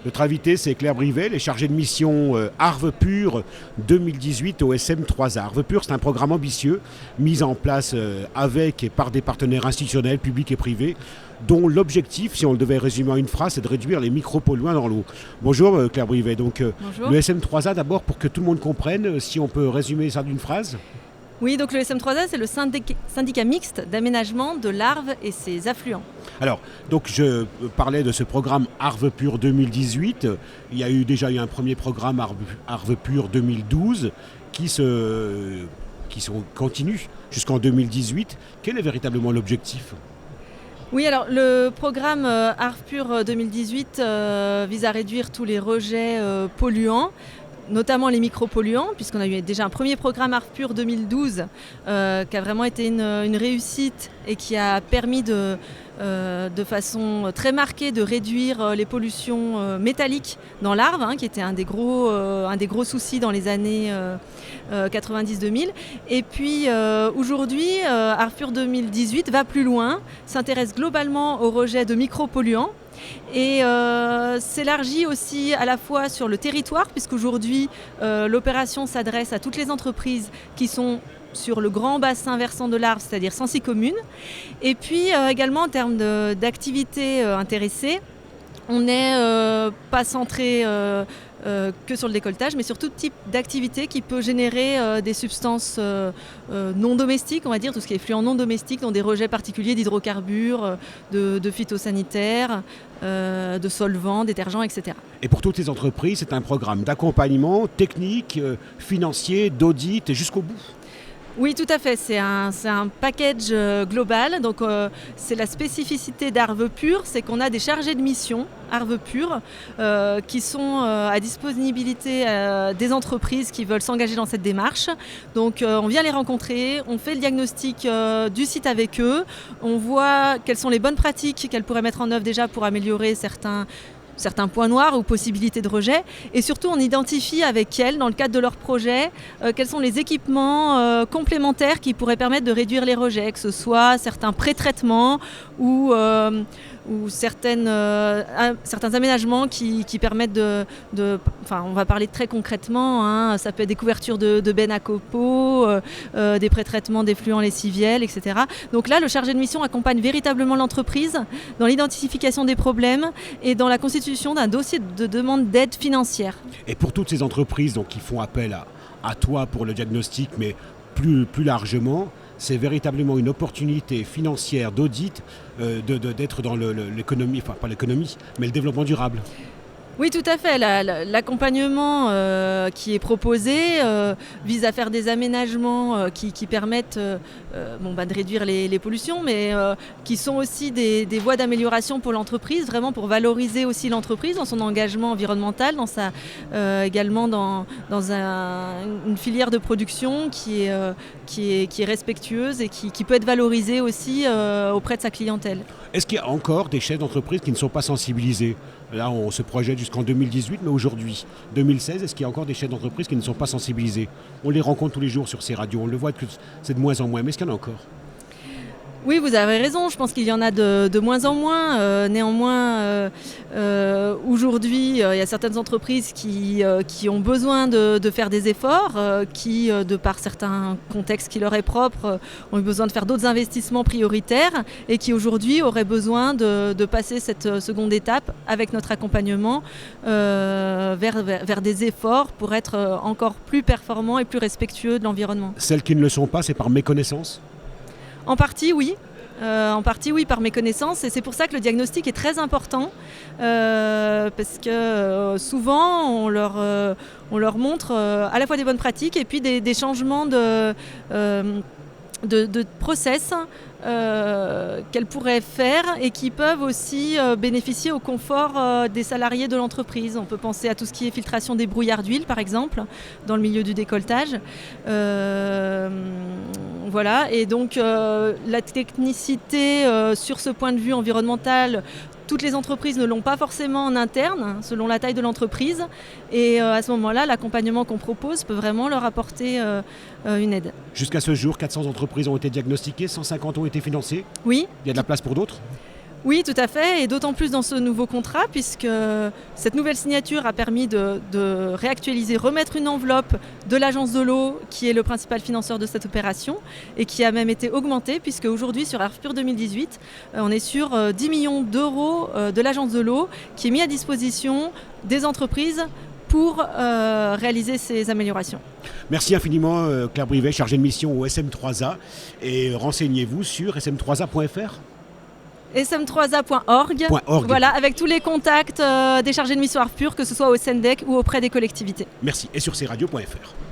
Notre invité, c'est Claire Brivet, les chargée de mission Arve Pur 2018 au SM3A. Arve Pur, c'est un programme ambitieux mis en place avec et par des partenaires institutionnels, publics et privés, dont l'objectif, si on le devait résumer en une phrase, c'est de réduire les micropolluants dans l'eau. Bonjour Claire Brivet. Donc, bonjour. Le SM3A, d'abord, pour que tout le monde comprenne, si on peut résumer ça d'une phrase. Oui, donc le SM3A, c'est le syndicat mixte d'aménagement de l'Arve et ses affluents. Alors, donc je parlais de ce programme Arve Pur 2018. Il y a déjà eu un premier programme Arve Pur 2012 qui continue jusqu'en 2018. Quel est véritablement l'objectif ? Oui, alors le programme Arve Pur 2018 vise à réduire tous les rejets polluants, notamment les micropolluants, puisqu'on a eu déjà un premier programme Arve Pur 2012 qui a vraiment été une réussite et qui a permis de façon très marquée de réduire les pollutions métalliques dans l'Arve, qui était un des gros soucis dans les années 90-2000. Et puis aujourd'hui, Arve Pur 2018 va plus loin, s'intéresse globalement aux rejets de micropolluants et s'élargit aussi à la fois sur le territoire, puisqu'aujourd'hui l'opération s'adresse à toutes les entreprises qui sont sur le grand bassin versant de l'Arve, c'est-à-dire 106 communes. Et puis également en termes d'activités intéressées, on n'est pas centré que sur le décolletage, mais sur tout type d'activité qui peut générer des substances non domestiques, on va dire, tout ce qui est fluents non domestiques, dont des rejets particuliers d'hydrocarbures, de phytosanitaires, de solvants, détergents, etc. Et pour toutes les entreprises, c'est un programme d'accompagnement technique, financier, d'audit et jusqu'au bout. Oui, tout à fait. C'est un package global. Donc, c'est la spécificité d'Arve Pur, c'est qu'on a des chargés de mission Arve Pur qui sont à disponibilité des entreprises qui veulent s'engager dans cette démarche. Donc, on vient les rencontrer, on fait le diagnostic du site avec eux, on voit quelles sont les bonnes pratiques qu'elles pourraient mettre en œuvre déjà pour améliorer certains points noirs ou possibilités de rejet. Et surtout, on identifie avec elles, dans le cadre de leur projet, quels sont les équipements complémentaires qui pourraient permettre de réduire les rejets, que ce soit certains pré-traitements ou certains aménagements qui permettent on va parler très concrètement, ça peut être des couvertures de bennes à copeaux, des pré-traitements d'effluents lessiviels, etc. Donc là, le chargé de mission accompagne véritablement l'entreprise dans l'identification des problèmes et dans la constitution d'un dossier de demande d'aide financière. Et pour toutes ces entreprises donc, qui font appel à toi pour le diagnostic, mais plus largement, c'est véritablement une opportunité financière d'audit d'être dans l'économie, enfin pas l'économie, mais le développement durable. Oui, tout à fait. L'accompagnement qui est proposé vise à faire des aménagements qui permettent de réduire les pollutions, mais qui sont aussi des voies d'amélioration pour l'entreprise, vraiment pour valoriser aussi l'entreprise dans son engagement environnemental, également dans une filière de production qui est respectueuse et qui peut être valorisée aussi auprès de sa clientèle. Est-ce qu'il y a encore des chefs d'entreprise qui ne sont pas sensibilisés ? Là, on se projette jusqu'en 2018, mais aujourd'hui, 2016, est-ce qu'il y a encore des chefs d'entreprise qui ne sont pas sensibilisés ? On les rencontre tous les jours sur ces radios, on le voit que c'est de moins en moins, mais est-ce qu'il y en a encore ? Oui, vous avez raison, je pense qu'il y en a de moins en moins. Néanmoins, aujourd'hui, il y a certaines entreprises qui ont besoin de faire des efforts, qui, de par certains contextes qui leur est propre, ont eu besoin de faire d'autres investissements prioritaires et qui aujourd'hui auraient besoin de passer cette seconde étape avec notre accompagnement vers des efforts pour être encore plus performants et plus respectueux de l'environnement. Celles qui ne le sont pas, c'est par méconnaissance ? En partie, oui. Par méconnaissance, et c'est pour ça que le diagnostic est très important parce que souvent on leur montre à la fois des bonnes pratiques et puis des changements de process qu'elles pourraient faire et qui peuvent aussi bénéficier au confort des salariés de l'entreprise. On peut penser à tout ce qui est filtration des brouillards d'huile, par exemple, dans le milieu du décolletage. Voilà, et donc la technicité sur ce point de vue environnemental, toutes les entreprises ne l'ont pas forcément en interne, selon la taille de l'entreprise. Et à ce moment-là, l'accompagnement qu'on propose peut vraiment leur apporter une aide. Jusqu'à ce jour, 400 entreprises ont été diagnostiquées, 150 ont été financées. Oui. Il y a de la place pour d'autres ? Oui, tout à fait, et d'autant plus dans ce nouveau contrat, puisque cette nouvelle signature a permis de réactualiser, remettre une enveloppe de l'agence de l'eau, qui est le principal financeur de cette opération, et qui a même été augmentée, puisque aujourd'hui sur ARFPUR 2018, on est sur 10 millions d'euros de l'agence de l'eau, qui est mis à disposition des entreprises pour réaliser ces améliorations. Merci infiniment Claire Brivet, chargée de mission au SM3A, et renseignez-vous sur sm3a.fr. sm3a.org, voilà, avec tous les contacts des chargés de mission ARFPUR, que ce soit au SENDEC ou auprès des collectivités. Merci, et sur cradio.fr.